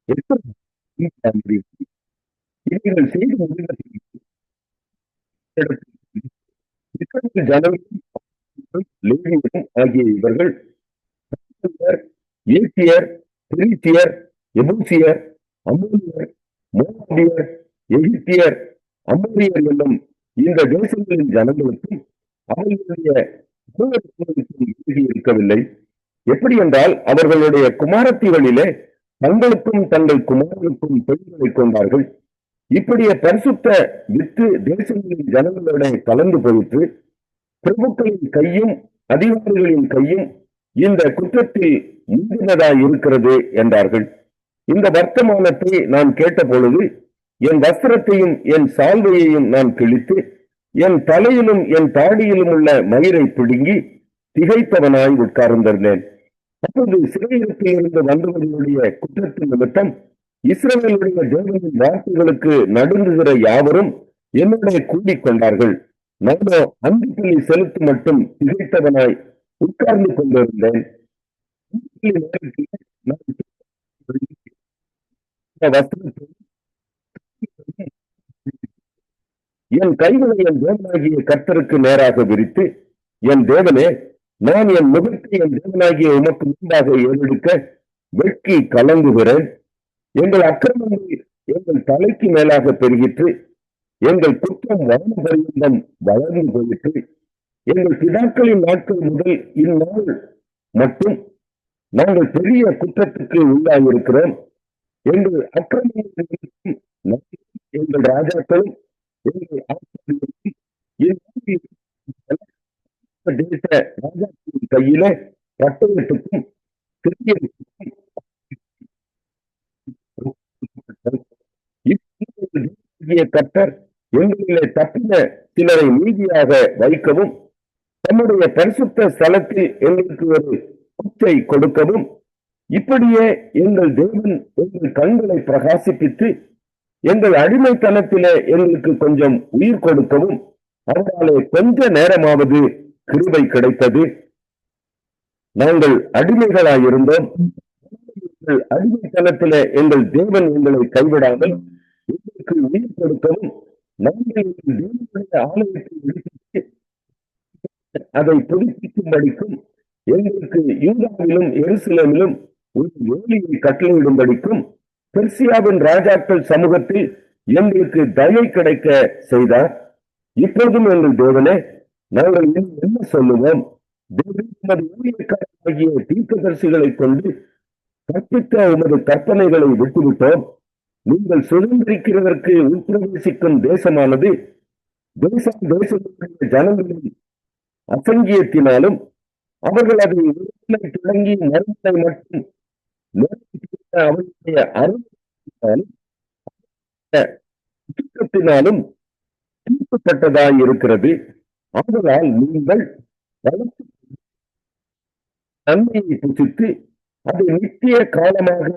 எப்படி இவர்கள் செய்து முடிந்த ஜனவரி லேவியரும் ஆகிய இவர்கள் ஏசியர், பெரிசியர், எபூசியர், அம்மோனியர், மோவாபியர், எகிப்தியர், அம்மோனியர் என்னும் இந்த தேசங்களின் ஜனங்களுக்கும் அவர்களுடைய இருக்கவில்லை. எப்படி என்றால் அவர்களுடைய குமாரத்திகளிலே தங்களுக்கும் தங்கள் குமாரனுக்கும் பெண்களை கொண்டார்கள். இப்படியே பரிசுத்த வித்து தேசங்களின் ஜனங்களுடன் கலந்து போயிற்று. பிரபுக்களின் கையும் அதிகாரிகளின் கையும் இந்த குற்றத்தில் முந்தினதாய் இருக்கிறது என்றார்கள். இந்த வர்த்தமானத்தை நான் கேட்ட பொழுது என் வஸ்திரத்தையும் என் சால்வையையும் நான் கிழித்து என் தலையிலும் என் தாடியிலும் உள்ள மயிரை பிடுங்கி திகைத்தவனாய் உட்கார்ந்திருந்தேன். அப்போது சிறையிருப்பில் இருந்து வந்தவர்களுடைய குற்றத்தின் நிமித்தம் இஸ்ரவேலுடைய தேவனின் வார்த்தைகளுக்கு நடுங்குகிற யாவரும் என்னுடைய கூடிக் கொண்டார்கள். நானோ அந்திப்புள்ளி செலுத்து மட்டும் திகைத்தவனாய் உட்கார்ந்து கொண்டிருந்தேன். என் கைகளை என் தேவனாகிய கர்த்தருக்கு நேராக விரித்து, என் தேவனே, நான் என் முகத்தை என் தேவனாகிய உமக்கு முன்பாக ஏறெடுக்க வெட்கி கலங்குகிறேன். எங்கள் அக்கிரமங்கள் எங்கள் தலைக்கு மேலாக பெருகிற்று, எங்கள் குற்றம் வானம் பரியந்தம் வளர்ந்து போயிற்று. எங்கள் பிதாக்களின் நாட்கள் முதல் இந்நாள் மட்டும் நாங்கள் பெரிய குற்றத்துக்கு உள்ளாயிருக்கிறோம். எங்கள் அக்கிரமங்களுக்கும் எங்கள் ராஜாக்களும் எங்கள் தேச ராஜாக்களின் கையில பட்டயத்துக்கும் கர்த்தர் எங்களிலே தப்பின சிலரை நீதியாக வைக்கவும் தம்முடைய பரிசுத்த ஸ்தலத்தில் எங்களுக்கு ஒரு குச்சை கொடுக்கவும், இப்படியே எங்கள் தேவன் எங்கள் கண்களை பிரகாசிப்பித்து எங்கள் அடிமைத்தனத்திலே எங்களுக்கு கொஞ்சம் உயிர் கொடுக்கவும் அவராலே கொஞ்ச நேரமாவது கிருபை கிடைத்தது. நாங்கள் அடிமைகளாயிருந்தோம். அடிமைத்தனத்திலே எங்கள் தேவன் எங்களை கைவிடாமல் எங்களுக்கு உயிர் கொடுக்கவும் நாங்கள் எங்கள் தேவனுடைய ஆலயத்தை அதை புதுப்பிக்கும்படிக்கும் எங்களுக்கு யூதாவிலும் எருசலேமிலும் ஒரு வேலியை கட்டளையிடும்படிக்கும் பெர்சியாவின் ராஜாக்கள் சமூகத்தில் எங்களுக்கு தயை கிடைக்க செய்தார். இப்போதும் எங்கள் தேவனே, நாங்கள் என்ன சொல்லுவோம்? உமது ஊழியக்காரராகிய தீர்க்கதரிசிகளை கொண்டு கற்பித்த உமது கற்பனைகளை விட்டுவிட்டோம். நீங்கள் சுதந்திரிக்கிறதற்கு உட்பிரவேசிக்கும் தேசமானது தேசங்களுடைய ஜனங்களின் அசங்கியத்தினாலும் அவர்கள் அதை தொடங்கி மறுமலை மட்டும் அவருடைய அருத்தினாலும் தீர்க்கப்பட்டதாய் இருக்கிறது. ஆதலால் நீங்கள் நன்மையை புசித்து அதை நித்திய காலமாக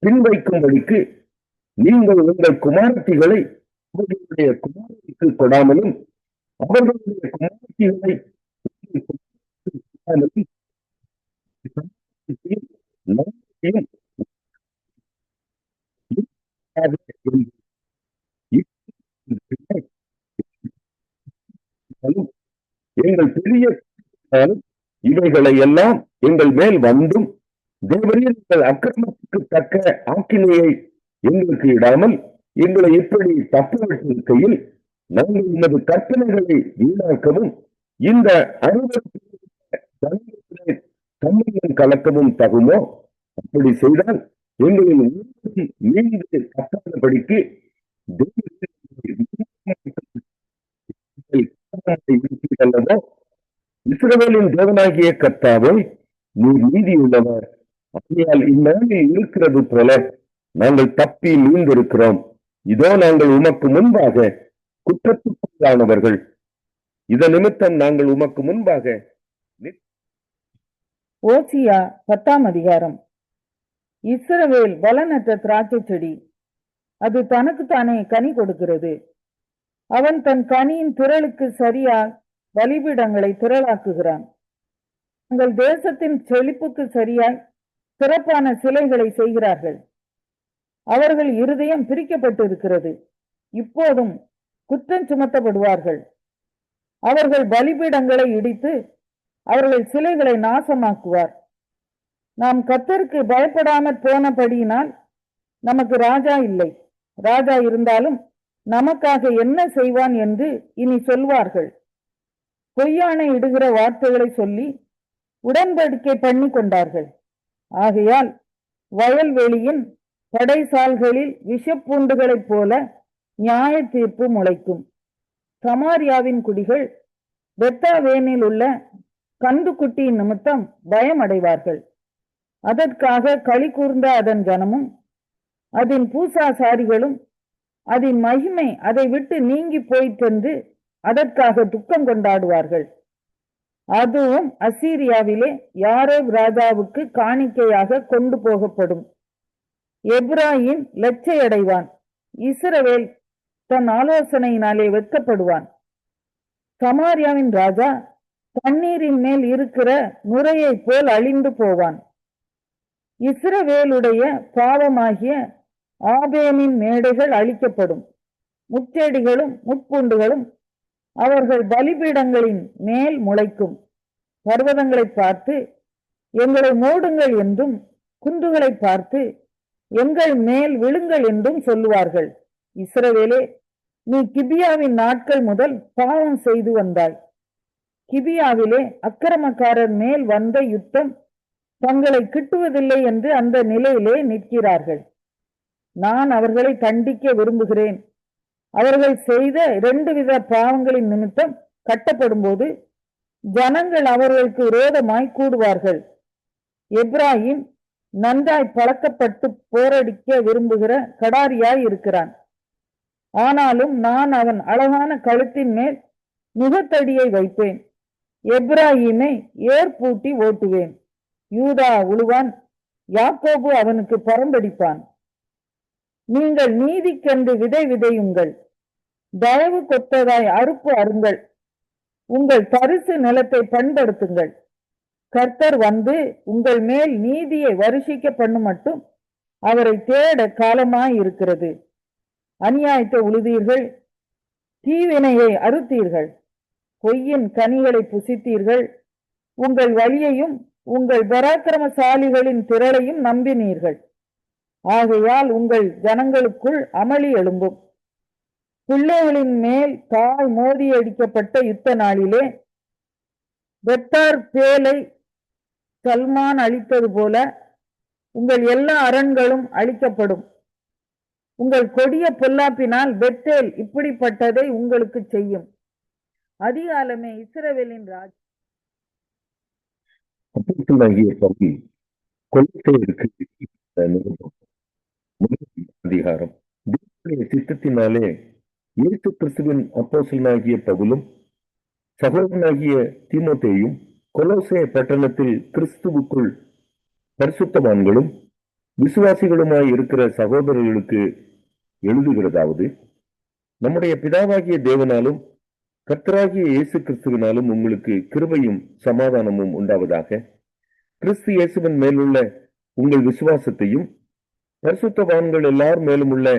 பின்வைக்கும்படிக்கு நீங்கள் உங்கள் குமாரத்திகளை அவர்களுடைய குமாரத்திற்கு கொடாமலும் அவர்களுடைய குமாரத்திகளை எங்கள் பெரிய இவைகளை எல்லாம் எங்கள் மேல் வந்தும் தேவரீர் எங்கள் அக்கிரமத்துக்கு தக்க ஆக்கினையை எங்களுக்கு இடாமல் எங்களை எப்படி தப்புவிட்டிருக்கையில் நாங்கள் உமது கற்பனைகளை வீணாக்கவும் இந்த சமயம் கலக்கவும் தகுமோ? அப்படி செய்தால் எங்களின் மீண்டு கட்டாதபடிக்கு அல்லவோ? இஸ்ரவேலின் தேவனாகிய கர்த்தாவே, நீர் நீதியுள்ளவர். ஆகையால் இந்நாளில் இருக்கிறது போல நாங்கள் தப்பி மீண்டிருக்கிறோம். இதோ நாங்கள் உமக்கு முன்பாக குற்றத்துக்குள்ளானவர்கள். இதன் நிமித்தம் நாங்கள் உமக்கு முன்பாக. ஓசியா 10ஆம் அதிகாரம். இஸ்ரவேல் பலனற்ற திராட்சை செடி, அது தனக்குத்தானே கனி கொடுக்கிறது. அவன் தன் கனியின் திரளுக்கு சரியா பலிபீடங்களை திரளாக்குகிறான். உங்கள் தேசத்தின் செழிப்புக்கு சரியாய் சிறப்பான சிலைகளை செய்கிறார்கள். அவர்கள் இருதயம் பிரிக்கப்பட்டிருக்கிறது. இப்போதும் குற்றம் சுமத்தப்படுவார்கள். அவர்கள் பலிபீடங்களை இடித்து அவர்கள் சிலைகளை நாசமாக்குவார். நாம் கர்த்தருக்கு பயப்படாமற் போனபடியினால் நமக்கு ராஜா இல்லை. ராஜா இருந்தாலும் நமக்காக என்ன செய்வான் என்று இனி சொல்வார்கள். பொய்யானை இடுகிற வார்த்தைகளை சொல்லி உடன்படிக்கை பண்ணி கொண்டார்கள். ஆகையால் வயல்வெளியின் படைசால்களில் விஷப்பூண்டுகளைப் போல நியாய தீர்ப்பு முளைக்கும். சமாரியாவின் குடிகள் பெத்தாவேனில் உள்ள கந்துக்குட்டியின் நிமித்தம் பயமடைவார்கள். அதற்காக களி கூர்ந்த அதன் ஜனமும் அதன் பூசாசாரிகளும் அதன் மகிமை அதை விட்டு நீங்கி போயிற்றென்று அதற்காக துக்கம் கொண்டாடுவார்கள். அதுவும் அசீரியாவிலே யாரேப் ராஜாவுக்கு காணிக்கையாக கொண்டு போகப்படும். எப்ராயிம் லட்சையடைவான். இஸ்ரவேல் தன் ஆலோசனையினாலே வெட்கப்படுவான். சமாரியாவின் ராஜா தண்ணீரின் மேல் இருக்கிற நுரையை போல் அழிந்து போவான். இஸ்ரவேலுடைய பாவமாகிய ஆபேனின் மேடைகள் அழிக்கப்படும். முச்செடிகளும் முட்பூண்டுகளும் அவர்கள் பலிபீடங்களின் மேல் முளைக்கும். பர்வதங்களை பார்த்து எங்களை மூடுங்கள் என்றும் குன்றுகளை பார்த்து எங்கள் மேல் விழுங்கள் என்றும் சொல்லுவார்கள். இஸ்ரவேலே, நீ கிபியாவின் நாட்கள் முதல் பாவம் செய்து வந்தாய். கிபியாவிலே அக்கிரமக்காரர் மேல் வந்த யுத்தம் தங்களை கிட்டுவதில்லை என்று அந்த நிலையிலே நிற்கிறார்கள். நான் அவர்களை தண்டிக்க விரும்புகிறேன். அவர்கள் செய்த 2 வித பாவங்களின் நிமித்தம் கட்டப்படும் போது ஜனங்கள் அவர்களுக்கு விரோதமாய் கூடுவார்கள். எப்ராயிம் நன்றாய் பழக்கப்பட்டு போரடிக்க விரும்புகிற கடாரியாய் இருக்கிறான். ஆனாலும் நான் அவன் அழகான கழுத்தின் மேல் முகத்தடியை வைப்பேன். எப்ராயிமை ஏற்பூட்டி ஓட்டுவேன். யூதா உழுவான், யாக்கோபு அவனுக்கு பரம்படிப்பான். நீங்கள் நீதிக்கென்று விதை விதையுங்கள், தயவு கொத்ததாய் அறுப்பு அருங்கள், உங்கள் தரிசு நிலத்தை பண்படுத்துங்கள். கர்த்தர் வந்து உங்கள் மேல் நீதியை வருஷிக்க பண்ணும் மட்டும் அவரை தேட காலமாய் இருக்கிறது. அநியாயத்தை உழுதீர்கள், தீவினையை அறுத்தீர்கள், பொய்யின் கனிகளை புசித்தீர்கள். உங்கள் வழியையும் உங்கள் பராக்கிரமசாலிகளின் திரளையும் நம்பினீர்கள். ஆகையால் உங்கள் ஜனங்களுக்குள் அமளி எழும்பும். பிள்ளைகளின் மேல் தாய் மோதி அடிக்கப்பட்ட யுத்த நாளிலே பெத்தார் பேலை சல்மான் அழித்தது போல உங்கள் எல்லா அரண்களும் அழிக்கப்படும். உங்கள் கொடிய பொல்லாப்பினால் பெத்தேல் இப்படிப்பட்டதை உங்களுக்கு செய்யும். அதிகாலமே இஸ்ரவேலின் ராஜ் அப்போஸ்தலனாகிய பவுல் கொலோசையருக்கு நிருபம் முதல் அதிகாரம். தேவனுடைய சித்தத்தினாலே இயேசு கிறிஸ்துவின் அப்போஸ்தலனாகிய பவுலும் சகோதரனாகிய தீமோத்தேயும் கொலோசே பட்டணத்தில் கிறிஸ்துவுக்குள் பரிசுத்தவான்களும் விசுவாசிகளுமாய் இருக்கிற சகோதரர்களுக்கு எழுதுகிறதாவது, நம்முடைய பிதாவாகிய தேவனாலும் கர்த்தராகிய இயேசு கிறிஸ்துவினாலும் உங்களுக்கு கிருபையும் சமாதானமும் உண்டாவதாக. கிறிஸ்து இயேசுவின் மேலுள்ள உங்கள் விசுவாசத்தையும் பரிசுத்தவான்கள் எல்லார் மேலும் உள்ள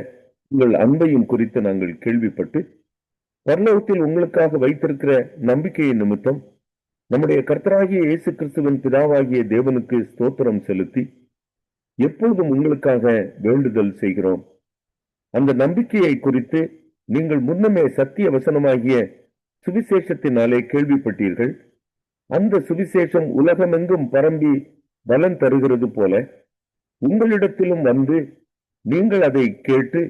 உங்கள் அன்பையும் குறித்து நாங்கள் கேள்விப்பட்டு பரலோகத்தில் உங்களுக்காக வைத்திருக்கிற நம்பிக்கையின் நிமித்தம் நம்முடைய கர்த்தராகிய இயேசு கிறிஸ்துவின் பிதாவாகிய தேவனுக்கு ஸ்தோத்திரம் செலுத்தி எப்பொழுதும் உங்களுக்காக வேண்டுதல் செய்கிறோம். அந்த நம்பிக்கையை குறித்து நீங்கள் முன்னமே சத்திய வசனமாகிய சுவிசேஷத்தினாலே கேள்விப்பட்டீர்கள். அந்த சுவிசேஷம் உலகமெங்கும் பரம்பி பலன் தருகிறது போல உங்களிடத்திலும் வந்து நீங்கள் அதை கேட்டு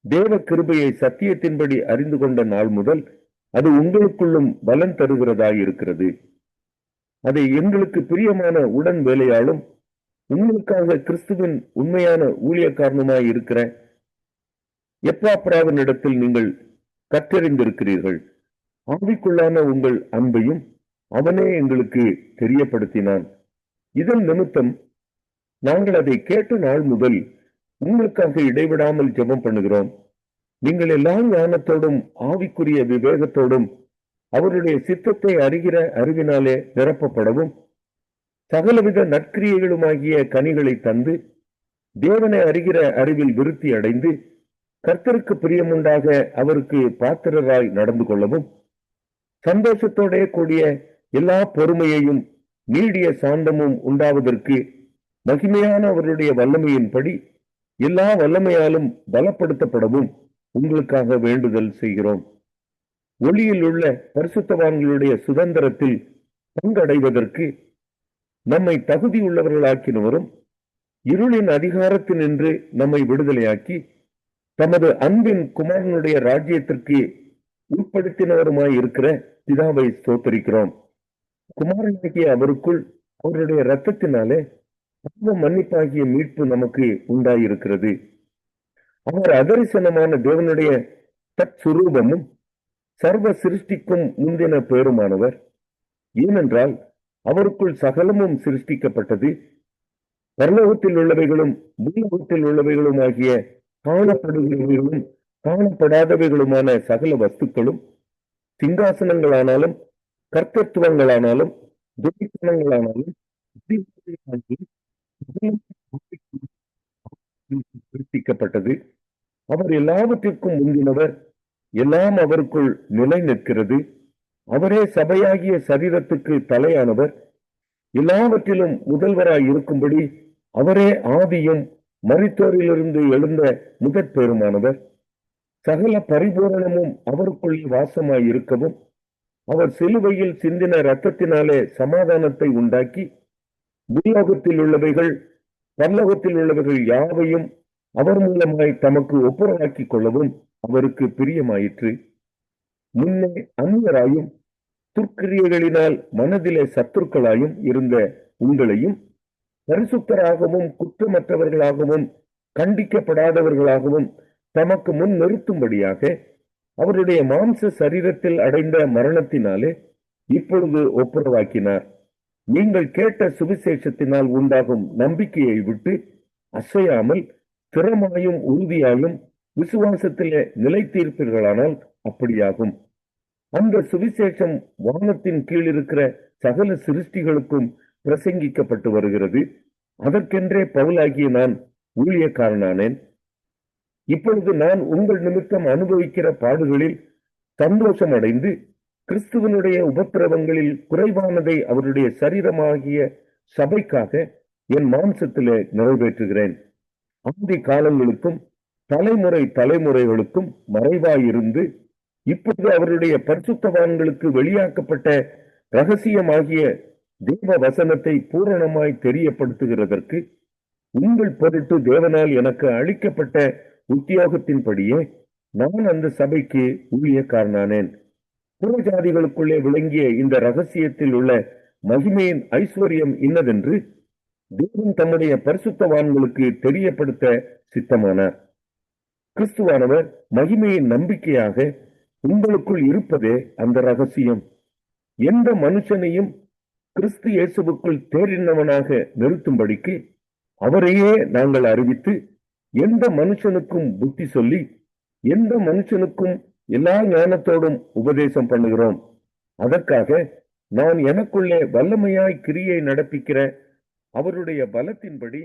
தேவ கிருபையை சத்தியத்தின்படி அறிந்து கொண்ட நாள் முதல் அது உங்களுக்குள்ளும் பலன் தருகிறதாயிருக்கிறது. அதை எங்களுக்கு பிரியமான உடன் வேலையாலும் உங்களுக்காக கிறிஸ்துவின் உண்மையான ஊழியக்காரனுமாய் இருக்கிற எப்பாப்ராவினிடத்தில் நீங்கள் கற்றறிந்திருக்கிறீர்கள். ஆவிக்குள்ளான உங்கள் அன்பையும் அவனே எங்களுக்கு தெரியப்படுத்தினான். இதன் நிமித்தம் நாங்கள் அதை கேட்ட நாள் முதல் உங்களுக்காக இடைவிடாமல் ஜெபம் பண்ணுகிறோம். நீங்கள் எல்லா ஞானத்தோடும் ஆவிக்குரிய விவேகத்தோடும் அவருடைய சித்தத்தை அறிகிற அறிவினாலே நிரப்பப்படவும் சகலவித நற்கிரியைகளுமாகிய கனிகளை தந்து தேவனை அறிகிற அறிவில் விருத்தி அடைந்து கர்த்தருக்கு பிரியமுண்டாக அவருக்கு பாத்திரராய் நடந்து கொள்ளவும், சந்தோஷத்தோட கூடிய எல்லா பொறுமையையும் நீடிய சாந்தமும் உண்டாவதற்கு மகிமையான அவருடைய வல்லமையின்படி எல்லா வல்லமையாலும் பலப்படுத்தப்படவும் உங்களுக்காக வேண்டுதல் செய்கிறோம். ஒளியில் உள்ள பரிசுத்தவான்களுடைய சுதந்திரத்தில் பங்கடைவதற்கு நம்மை தகுதியுள்ளவர்களாக்கினவரும் இருளின் அதிகாரத்தினின்று நம்மை விடுதலையாக்கி தமது அன்பின் குமாரனுடைய ராஜ்யத்திற்கு உட்படுத்தினவருமாய் இருக்கிற பிதாவை ஸ்தோத்தரிக்கிறோம். குமாரனாகிய அவருக்குள் அவருடைய இரத்தத்தினாலே பாவ மன்னிப்பாகிய மீட்பு நமக்கு உண்டாயிருக்கிறது. அவர் அதரிசனமான தேவனுடைய தற்சுரூபமும் சர்வ சிருஷ்டிக்கும் முந்தின பேருமானவர். ஏனென்றால் அவருக்குள் சகலமும் சிருஷ்டிக்கப்பட்டது. பரலோகத்தில் உள்ளவைகளும் பூலோகத்தில் உள்ளவைகளும் ஆகிய காணப்படுகிறவைகளும் காணப்படாதவைகளுமான சகல வஸ்துக்களும், சிங்காசனங்களானாலும் கர்த்தத்துவங்களானாலும் துரித்தனங்களானாலும் சிருஷ்டிக்கப்பட்டது. அவர் எல்லாவற்றிற்கும் முந்தினவர். எல்லாம் அவருக்குள் நிலை நிற்கிறது. அவரே சபையாகிய சரீரத்துக்கு தலையானவர். எல்லாவற்றிலும் முதல்வராய் இருக்கும்படி அவரே ஆதியும் மரித்தோரிலிருந்து எழுந்த முதற் பேருமானவர். சகல பரிபூரணமும் அவருக்குள்ளே வாசமாய் இருக்கவும் அவர் சிலுவையில் சிந்தின இரத்தத்தினாலே சமாதானத்தை உண்டாக்கி பூலோகத்தில் உள்ளவைகள் பரலோகத்தில் உள்ளவைகள் யாவையும் அவர் மூலமாய் தமக்கு ஒப்புரவாக்கி கொள்ளவும் அவருக்கு பிரியமாயிற்று. முன்னே அந்நியராயும் துர்க்கிரியைகளினால் மனதிலே சத்துருக்களாயும் இருந்த உங்களையும் பரிசுத்தராகவும் குற்றமற்றவர்களாகவும் கண்டிக்கப்படாதவர்களாகவும் தமக்கு முன் நிறுத்தும்படியாக அவருடைய மாம்ச சரீரத்தில் அடைந்த மரணத்தினாலே இப்பொழுது ஒப்புரவாக்கினார். நீங்கள் கேட்ட சுவிசேஷத்தினால் உண்டாகும் நம்பிக்கையை விட்டு அசையாமல் திறமாயும் உறுதியாயும் விசுவாசத்திலே நிலைத்தீர்ப்பீர்களானால் அப்படியாகும். அந்த சுவிசேஷம் வானத்தின் கீழ் இருக்கிற சகல சிருஷ்டிகளுக்கும் பிரசங்கிக்கப்பட்டு வருகிறது. அதற்கென்றே பவுலாகிய நான் ஊழியக்காரனானேன். இப்பொழுது நான் உங்கள் நிமித்தம் அனுபவிக்கிற பாடுகளில் சந்தோஷம் அடைந்து கிறிஸ்துவனுடைய உபத்திரவங்களில் குறைவானதை அவருடைய சரீரமாகிய சபைக்காக என் மாம்சத்திலே நிறைவேற்றுகிறேன். ஆதி காலங்களுக்கும் தலைமுறை தலைமுறைகளுக்கும் மறைவாயிருந்து இப்பொழுது அவருடைய பரிசுத்தவான்களுக்கு வெளியாக்கப்பட்ட இரகசியமாகிய தேவ வசனத்தை பூரணமாய் தெரியப்படுத்துகிறதற்கு உங்கள் பொருட்டு தேவனால் எனக்கு அளிக்கப்பட்ட உத்தியோகத்தின்படியே நான் அந்த சபைக்கு ஊழியக்காரனானேன். புறஜாதிகளுக்குள்ளே விளங்கிய இந்த ரகசியத்தில் உள்ள மகிமையின் ஐஸ்வர்யம் இன்னதென்று தேவன் தம்முடைய பரிசுத்தவான்களுக்கு தெரியப்படுத்த சித்தமானார். கிறிஸ்துவானவர் மகிமையின் நம்பிக்கையாக உங்களுக்குள் இருப்பதே அந்த ரகசியம். எந்த மனுஷனையும் கிறிஸ்து இயேசுவுக்குள் தேறினவனாக நிறுத்தும்படிக்கு அவரையே நாங்கள் அறிவித்து எந்த மனுஷனுக்கும் புத்தி சொல்லி எந்த மனுஷனுக்கும் எல்லா ஞானத்தோடும் உபதேசம் பண்ணுகிறோம். அதற்காக நான் எனக்குள்ளே வல்லமையாய் கிரியை நடப்பிக்கிற அவருடைய பலத்தின்படி